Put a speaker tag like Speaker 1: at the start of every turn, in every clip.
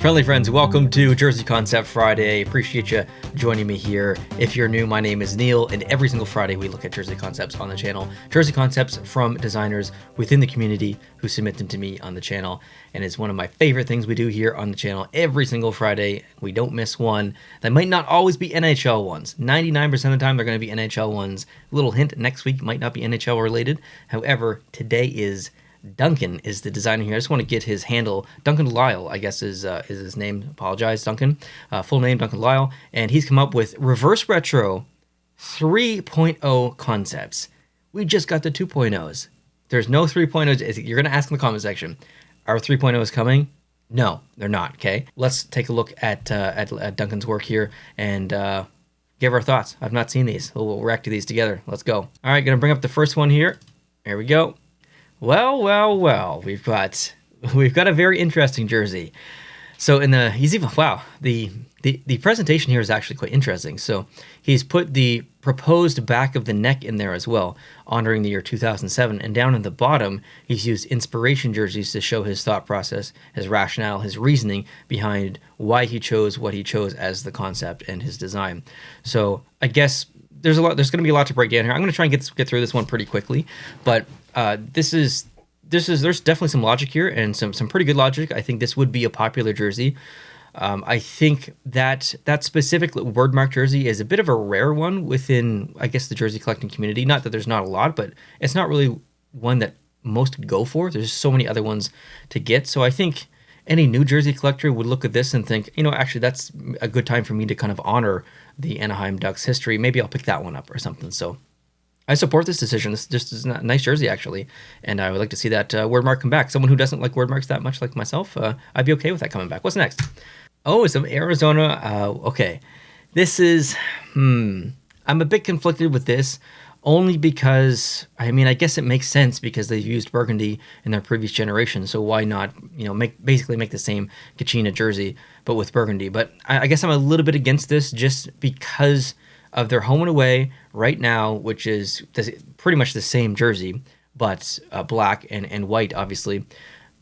Speaker 1: Friendly friends, welcome to Jersey Concept Friday. Appreciate you joining me here. If you're new, my name is Neil, and every single Friday we look at Jersey Concepts on the channel. Jersey Concepts from designers within the community who submit them to me on the channel, and it's one of my favorite things we do here on the channel every single Friday. We don't miss one. That might not always be NHL ones. 99% of the time they're going to be NHL ones. Little hint, next week might not be NHL related. However, today is Duncan is the designer here. I just want to get his handle. Duncan Lyle, I guess, is his name. Apologize, Duncan. Full name, Duncan Lyle. And he's come up with Reverse Retro 3.0 concepts. We just got the 2.0s. There's no 3.0s. You're going to ask in the comment section, are 3.0s coming? No, they're not, okay? Let's take a look at Duncan's work here and give our thoughts. I've not seen these. We'll react to these together. Let's go. All right, going to bring up the first one here. There we go. Well, we've got a very interesting jersey. So the presentation here is actually quite interesting. So he's put the proposed back of the neck in there as well, honoring the year 2007. And down at the bottom, he's used inspiration jerseys to show his thought process, his rationale, his reasoning behind why he chose what he chose as the concept and his design. So I guess there's going to be a lot to break down here. I'm going to try and get through this one pretty quickly, but there's definitely some logic here and some pretty good logic. I think this would be a popular jersey. I think that specific wordmark jersey is a bit of a rare one within, I guess, the jersey collecting community. Not that there's not a lot, but it's not really one that most go for. There's so many other ones to get. So I think any New Jersey collector would look at this and think, actually, that's a good time for me to kind of honor the Anaheim Ducks history. Maybe I'll pick that one up or something. So I support this decision. This just is a nice jersey, actually, and I would like to see that wordmark come back. Someone who doesn't like wordmarks that much, like myself, I'd be okay with that coming back. What's next? Oh, some Arizona. Okay, this is. I'm a bit conflicted with this, only because I guess it makes sense because they've used burgundy in their previous generation. So why not, make the same Kachina jersey but with burgundy? But I guess I'm a little bit against this just because of their home and away right now, which is pretty much the same jersey, but black and white, obviously.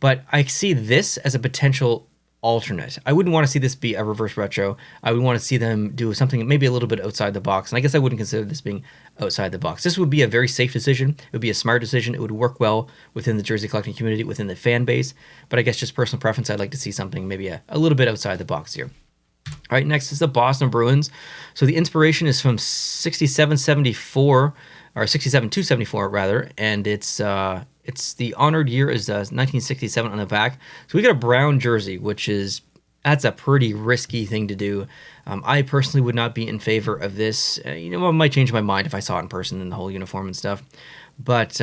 Speaker 1: But I see this as a potential alternate. I wouldn't want to see this be a reverse retro. I would want to see them do something maybe a little bit outside the box. And I guess I wouldn't consider this being outside the box. This would be a very safe decision. It would be a smart decision. It would work well within the jersey collecting community, within the fan base. But I guess just personal preference, I'd like to see something maybe a little bit outside the box here. All right, next is the Boston Bruins. So the inspiration is from 67-74, or 67-74 rather, and it's the honored year is 1967 on the back. So we got a brown jersey, that's a pretty risky thing to do. I personally would not be in favor of this. I might change my mind if I saw it in person in the whole uniform and stuff. But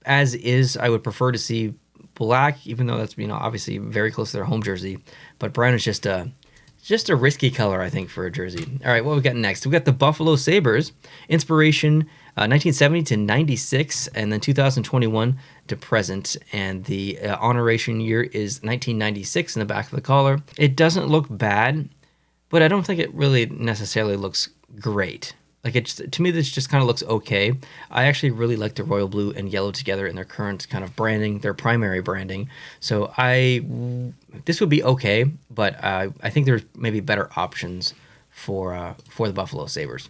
Speaker 1: as is, I would prefer to see black, even though that's obviously very close to their home jersey. But brown is just a risky color, I think, for a jersey. All right, what we got next? We got the Buffalo Sabres. Inspiration, 1970 to 96, and then 2021 to present. And the honoration year is 1996 in the back of the collar. It doesn't look bad, but I don't think it really necessarily looks great. To me, this just kind of looks okay. I actually really like the royal blue and yellow together in their current kind of branding, their primary branding. So this would be okay, but I think there's maybe better options for the Buffalo Sabres.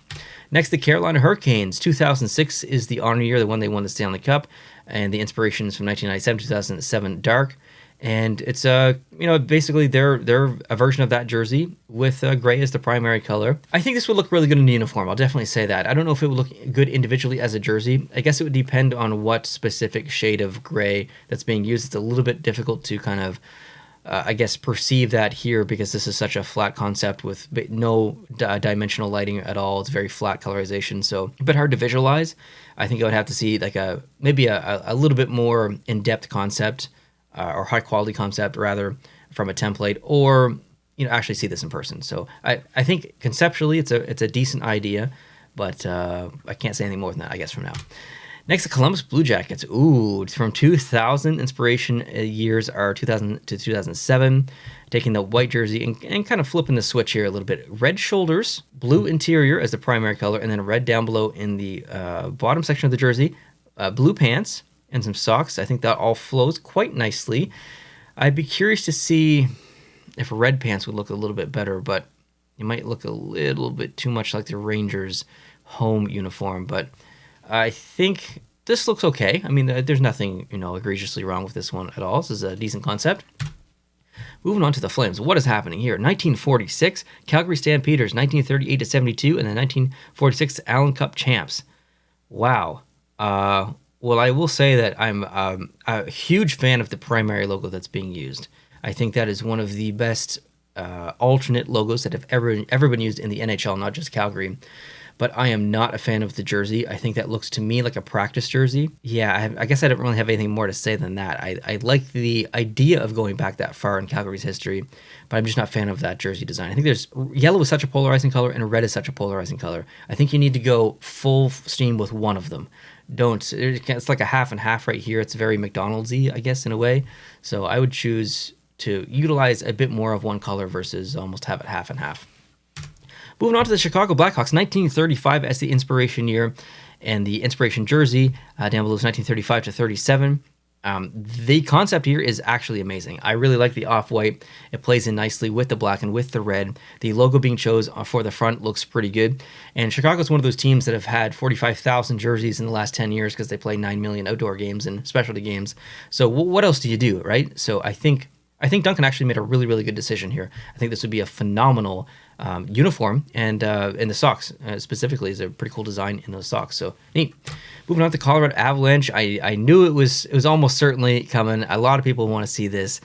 Speaker 1: Next, the Carolina Hurricanes. 2006 is the honor year, the one they won the Stanley Cup, and the inspiration is from 1997-2007 dark. And it's basically they're a version of that jersey with gray as the primary color. I think this would look really good in the uniform. I'll definitely say that. I don't know if it would look good individually as a jersey. I guess it would depend on what specific shade of gray that's being used. It's a little bit difficult to kind of perceive that here because this is such a flat concept with no dimensional lighting at all. It's very flat colorization, so a bit hard to visualize. I think I would have to see maybe a little bit more in-depth concept. Or high quality concept rather from a template, or actually see this in person. So I think conceptually it's a decent idea, but I can't say anything more than that, I guess, from now. Next, the Columbus Blue Jackets. Ooh, it's from 2000. Inspiration years are 2000 to 2007. Taking the white jersey and kind of flipping the switch here a little bit. Red shoulders, blue interior as the primary color, and then red down below in the bottom section of the jersey. Blue pants and some socks. I think that all flows quite nicely. I'd be curious to see if red pants would look a little bit better, but it might look a little bit too much like the Rangers home uniform. But I think this looks okay. I mean, there's nothing, egregiously wrong with this one at all. This is a decent concept. Moving on to the Flames. What is happening here? 1946, Calgary Stampeders, 1938 to 72, and then 1946 Allen Cup champs. Wow. Well, I will say that I'm a huge fan of the primary logo that's being used. I think that is one of the best alternate logos that have ever been used in the NHL, not just Calgary. But I am not a fan of the jersey. I think that looks to me like a practice jersey. Yeah, I guess I don't really have anything more to say than that. I like the idea of going back that far in Calgary's history, but I'm just not a fan of that jersey design. I think yellow is such a polarizing color and red is such a polarizing color. I think you need to go full steam with one of them. It's like a half and half right here. It's very McDonald's-y, I guess, in a way. So I would choose to utilize a bit more of one color versus almost have it half and half. Moving on to the Chicago Blackhawks, 1935 as the inspiration year, and the inspiration jersey down below is 1935 to 37. The concept here is actually amazing. I really like the off-white. It plays in nicely with the black and with the red. The logo being chosen for the front looks pretty good. And Chicago's one of those teams that have had 45,000 jerseys in the last 10 years because they play 9 million outdoor games and specialty games. So what else do you do, right? So I think Duncan actually made a really, really good decision here. I think this would be a phenomenal uniform, and the socks specifically is a pretty cool design in those socks. So neat. Moving on to Colorado Avalanche, I knew it was almost certainly coming. A lot of people want to see this.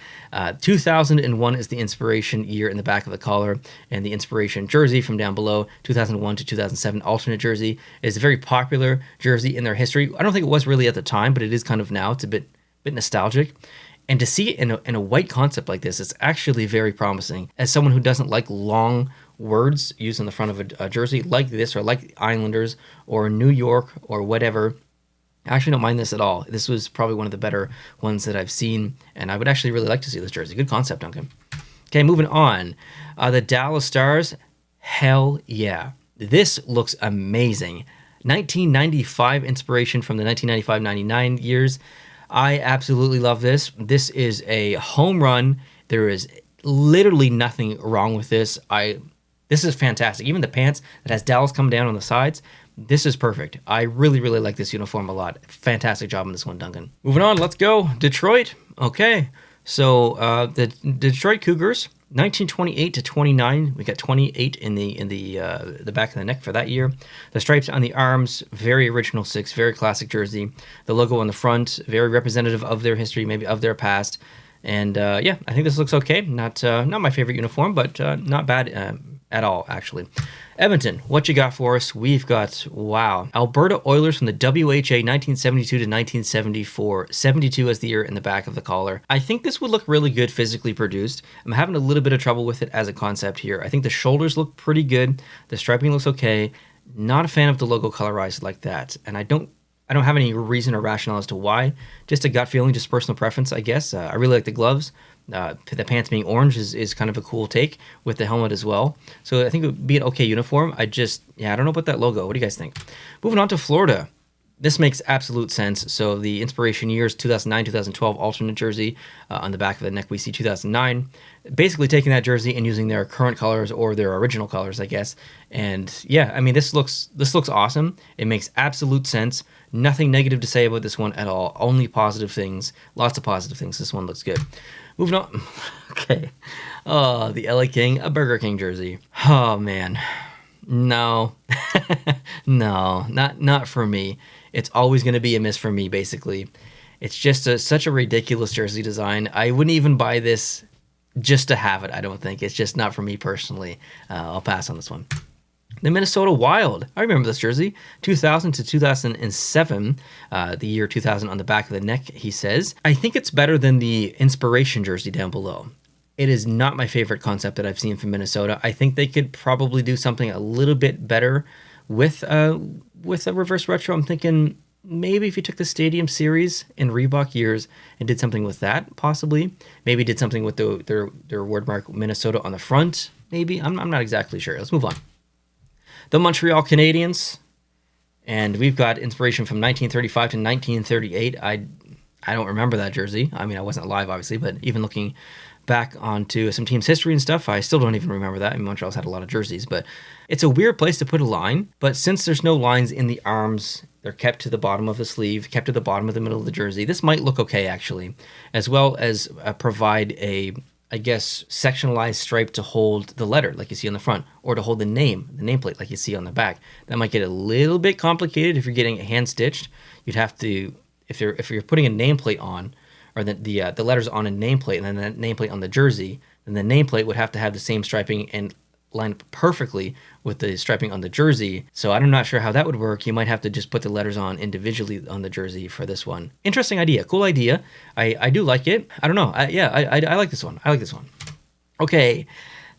Speaker 1: 2001 is the inspiration year in the back of the collar, and the inspiration jersey from down below, 2001 to 2007 alternate jersey, is a very popular jersey in their history. I don't think it was really at the time, but it is kind of now. It's a bit nostalgic. And to see it in a white concept like this, it's actually very promising. As someone who doesn't like long words used on the front of a jersey like this, or like Islanders or New York or whatever, I actually don't mind this at all. This was probably one of the better ones that I've seen, and I would actually really like to see this jersey. Good concept, Duncan. Okay, moving on. The Dallas Stars, hell yeah. This looks amazing. 1995 inspiration from the 1995-99 years. I absolutely love this. This is a home run. There is literally nothing wrong with this. This is fantastic. Even the pants that has Dallas come down on the sides, this is perfect. I really, really like this uniform a lot. Fantastic job on this one, Duncan. Moving on, let's go. Detroit. Okay. So the Detroit Cougars, 1928 to 29. We got 28 in the back of the neck for that year. The stripes on the arms, very original 6, very classic jersey. The logo on the front, very representative of their history, maybe of their past. And yeah, I think this looks okay. Not my favorite uniform, but not bad at all, actually. Edmonton, what you got for us? We've got, wow, Alberta Oilers from the WHA 1972 to 1974. 72 as the year in the back of the collar. I think this would look really good physically produced. I'm having a little bit of trouble with it as a concept here. I think the shoulders look pretty good. The striping looks okay. Not a fan of the logo colorized like that. And I don't have any reason or rationale as to why. Just a gut feeling, just personal preference, I guess. I really like the gloves. The pants being orange is kind of a cool take with the helmet as well. So I think it would be an okay uniform. I don't know about that logo. What do you guys think? Moving on to Florida. This makes absolute sense. So the inspiration years, 2009, 2012 alternate jersey. On the back of the neck, we see 2009. Basically taking that jersey and using their current colors or their original colors, I guess. And yeah, I mean, this looks awesome. It makes absolute sense. Nothing negative to say about this one at all. Only positive things. Lots of positive things. This one looks good. Moving on. Okay. Oh, the LA King, a Burger King jersey. Oh, man. No. No, not for me. It's always going to be a miss for me, basically. It's just such a ridiculous jersey design. I wouldn't even buy this just to have it, I don't think. It's just not for me personally. I'll pass on this one. The Minnesota Wild. I remember this jersey. 2000 to 2007. The year 2000 on the back of the neck, he says. I think it's better than the inspiration jersey down below. It is not my favorite concept that I've seen from Minnesota. I think they could probably do something a little bit better with a reverse retro. I'm thinking maybe if you took the Stadium Series in Reebok years and did something with that, possibly. Maybe did something with their wordmark Minnesota on the front, maybe. I'm not exactly sure. Let's move on. The Montreal Canadiens, and we've got inspiration from 1935 to 1938. I don't remember that jersey. I mean, I wasn't alive, obviously, but even looking back onto some team's history and stuff. I still don't even remember that. I mean, Montreal's had a lot of jerseys, but it's a weird place to put a line. But since there's no lines in the arms, they're kept to the bottom of the sleeve, kept to the bottom of the middle of the jersey. This might look okay, actually, as well as provide a, I guess, sectionalized stripe to hold the letter like you see on the front, or to hold the nameplate like you see on the back. That might get a little bit complicated if you're getting it hand stitched. You'd have to, if you're putting a nameplate on, or the letters on a nameplate and then that nameplate on the jersey, then the nameplate would have to have the same striping and line up perfectly with the striping on the jersey. So I'm not sure how that would work. You might have to just put the letters on individually on the jersey for this one. Interesting idea, cool idea. I do like it. I don't know. I like this one. I like this one. Okay,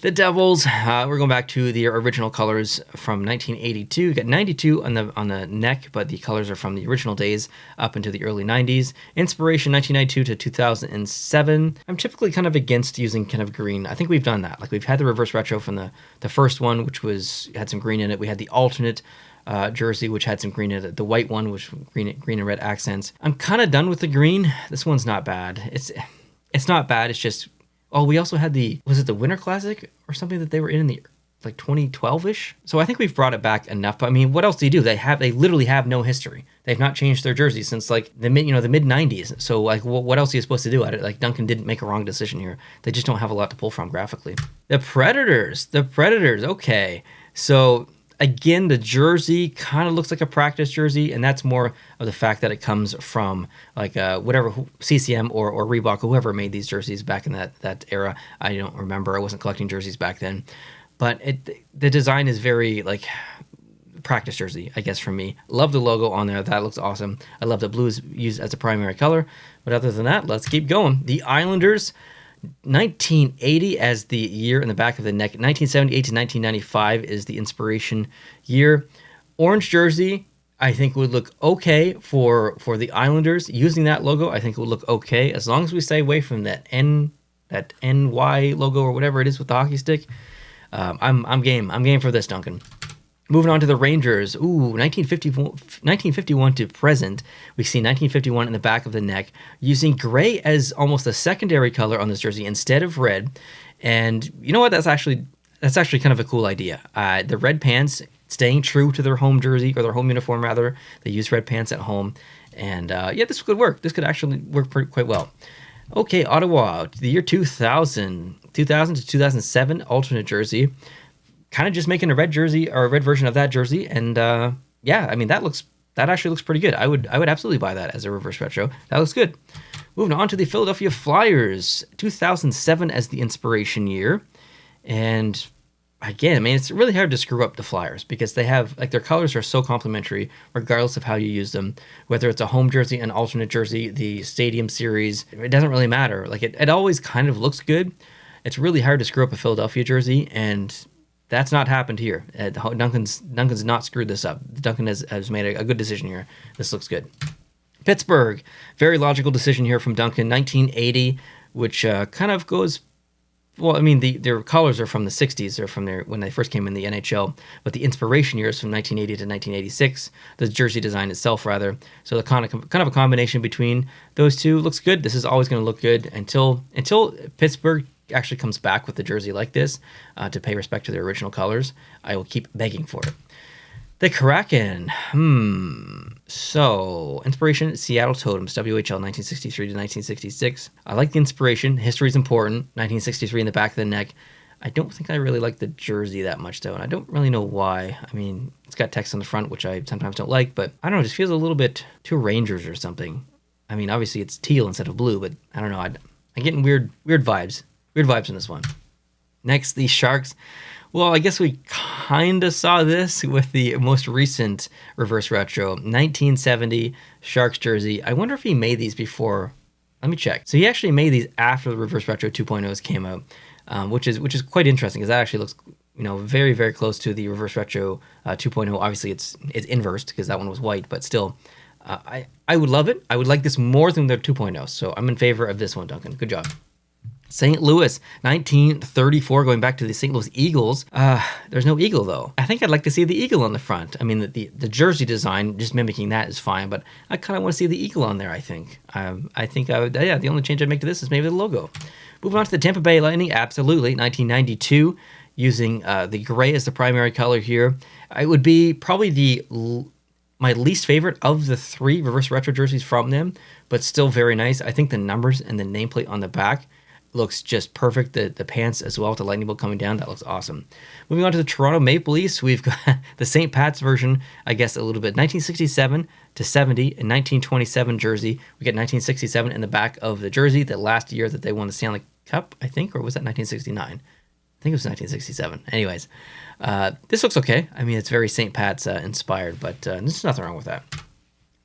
Speaker 1: the Devils. We're going back to the original colors from 1982. You got 92 on the neck, but the colors are from the original days up into the early 90s. Inspiration 1992 to 2007. I'm typically kind of against using kind of green. I think we've done that. Like we've had the reverse retro from the first one, which had some green in it. We had the alternate jersey, which had some green in it. The white one, which green and red accents. I'm kind of done with the green. This one's not bad. It's not bad. It's just. Oh, we also had was it the Winter Classic or something that they were in the like 2012-ish? So I think we've brought it back enough. But I mean, what else do you do? They literally have no history. They've not changed their jersey since like the mid 90s. So like, what else are you supposed to do at it? Like Duncan didn't make a wrong decision here. They just don't have a lot to pull from graphically. The Predators. Okay, so. Again, the jersey kind of looks like a practice jersey, and that's more of the fact that it comes from like whatever CCM or Reebok, whoever made these jerseys back in that era. I don't remember. I wasn't collecting jerseys back then. But the design is very like practice jersey, I guess, for me. Love the logo on there. That looks awesome. I love that blue is used as a primary color. But other than that, let's keep going. The Islanders. 1980 as the year in the back of the neck. 1978 to 1995 is the inspiration year. Orange jersey, I think would look okay for the Islanders. Using that logo, I think it would look okay as long as we stay away from that NY logo or whatever it is with the hockey stick. I'm game. I'm game for this, Duncan. Moving on to the Rangers. 1951 to present. We see 1951 in the back of the neck, using gray as almost a secondary color on this jersey instead of red. And you know what? That's actually kind of a cool idea. The red pants, staying true to their home jersey, or their home uniform rather. They use red pants at home. And this could work. This could actually work quite well. Okay, Ottawa, the year 2000 to 2007, alternate jersey. Kind of just making a red jersey or a red version of that jersey, and I mean that actually looks pretty good. I would absolutely buy that as a reverse retro. That looks good. Moving on to the Philadelphia Flyers, 2007 as the inspiration year, and again, I mean it's really hard to screw up the Flyers because they have like their colors are so complementary regardless of how you use them. Whether it's a home jersey, an alternate jersey, the Stadium Series, it doesn't really matter. Like it always kind of looks good. It's really hard to screw up a Philadelphia jersey, and that's not happened here. Duncan's not screwed this up. Duncan has made a good decision here. This looks good. Pittsburgh, very logical decision here from Duncan. 1980, which kind of goes. Well, I mean their colors are from the 60s. They're from when they first came in the NHL, but the inspiration years from 1980 to 1986. The jersey design itself, rather. So the kind of a combination between those two looks good. This is always going to look good until Pittsburgh actually comes back with the jersey like this to pay respect to their original colors. I will keep begging for it. The Kraken. So, inspiration, Seattle Totems, WHL 1963 to 1966. I like the inspiration. History is important. 1963 in the back of the neck. I don't think I really like the jersey that much, though, and I don't really know why. I mean, it's got text on the front, which I sometimes don't like, but I don't know, it just feels a little bit too Rangers or something. I mean, obviously it's teal instead of blue, but I don't know. I'm getting weird vibes. Weird vibes in this one. Next, the Sharks. Well, I guess we kind of saw this with the most recent reverse retro. 1970 Sharks jersey. I wonder if he made these before. Let me check. So he actually made these after the reverse retro 2.0s came out, which is quite interesting because that actually looks very, very close to the reverse retro 2.0. Obviously, it's inversed because that one was white, but still, I would love it. I would like this more than the 2.0. So I'm in favor of this one, Duncan. Good job. St. Louis, 1934, going back to the St. Louis Eagles. There's no eagle, though. I think I'd like to see the eagle on the front. I mean, the jersey design, just mimicking that is fine, but I kind of want to see the eagle on there, I think. I think I would, the only change I'd make to this is maybe the logo. Moving on to the Tampa Bay Lightning, absolutely, 1992, using the gray as the primary color here. It would be probably my least favorite of the 3 reverse retro jerseys from them, but still very nice. I think the numbers and the nameplate on the back looks just perfect. The pants as well with the lightning bolt coming down, that looks awesome. Moving on to the Toronto Maple Leafs, we've got the St. Pat's version, I guess a little bit, 1967 to 70 and 1927 jersey. We get 1967 in the back of the jersey, the last year that they won the Stanley Cup, I think, or was that 1969? I think it was 1967. Anyways, this looks okay. I mean, it's very St. Pat's inspired, but there's nothing wrong with that.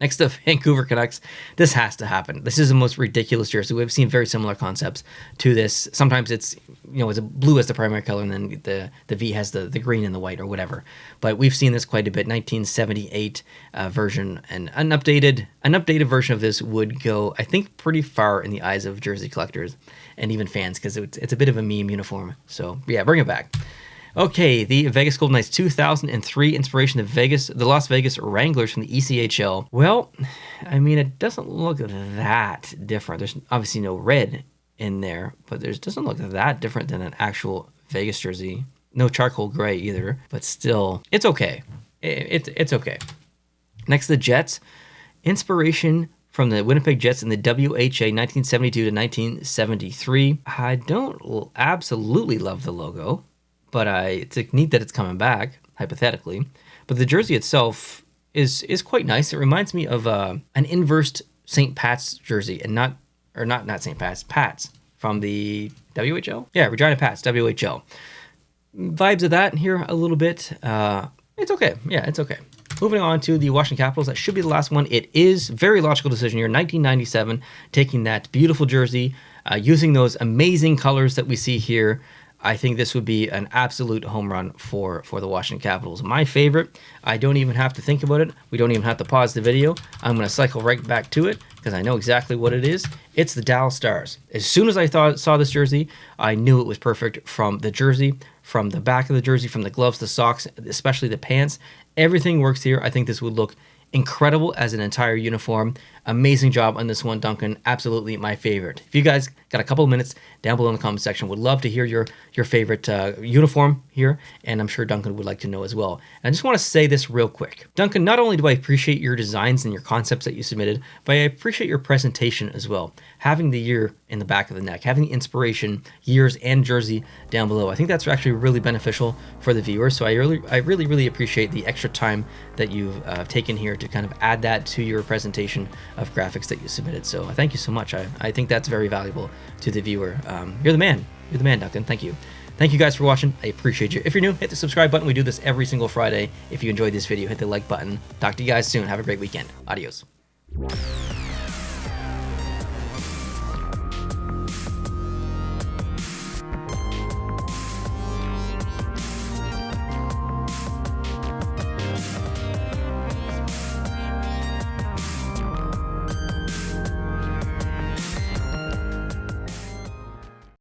Speaker 1: Next to Vancouver Canucks, this has to happen. This is the most ridiculous jersey. We've seen very similar concepts to this. Sometimes it's, it's a blue as the primary color, and then the V has the green and the white or whatever. But we've seen this quite a bit. 1978 version, and an updated version of this would go, I think, pretty far in the eyes of jersey collectors and even fans, because it's a bit of a meme uniform. So yeah, bring it back. Okay, the Vegas Golden Knights 2003 inspiration of the Las Vegas Wranglers from the ECHL. Well, I mean, it doesn't look that different. There's obviously no red in there, but it doesn't look that different than an actual Vegas jersey. No charcoal gray either, but still, it's okay. It's okay. Next, the Jets. Inspiration from the Winnipeg Jets in the WHA 1972 to 1973. I don't absolutely love the logo, but it's neat that it's coming back, hypothetically. But the jersey itself is quite nice. It reminds me of an inversed St. Pat's jersey, and not St. Pat's, Pats from the WHL? Yeah, Regina Pats, WHL. Vibes of that here a little bit. It's okay. Yeah, it's okay. Moving on to the Washington Capitals. That should be the last one. It is very logical decision here. 1997, taking that beautiful jersey, using those amazing colors that we see here. I think this would be an absolute home run for the Washington Capitals. My favorite, I don't even have to think about it. We don't even have to pause the video. I'm going to cycle right back to it because I know exactly what it is. It's the Dallas Stars. As soon as I saw this jersey, I knew it was perfect from the jersey, from the back of the jersey, from the gloves, the socks, especially the pants. Everything works here. I think this would look incredible as an entire uniform. Amazing job on this one, Duncan. Absolutely my favorite. If you guys got a couple of minutes down below in the comment section, would love to hear your favorite uniform here, and I'm sure Duncan would like to know as well. And I just want to say this real quick. Duncan, not only do I appreciate your designs and your concepts that you submitted, but I appreciate your presentation as well. Having the year in the back of the neck, having the inspiration, years, and jersey down below. I think that's actually really beneficial for the viewers. So I really appreciate the extra time that you've taken here to kind of add that to your presentation of graphics that you submitted. So thank you so much. I think that's very valuable to the viewer. You're the man. You're the man, Duncan. Thank you. Thank you guys for watching. I appreciate you. If you're new, hit the subscribe button. We do this every single Friday. If you enjoyed this video, hit the like button. Talk to you guys soon. Have a great weekend. Adios.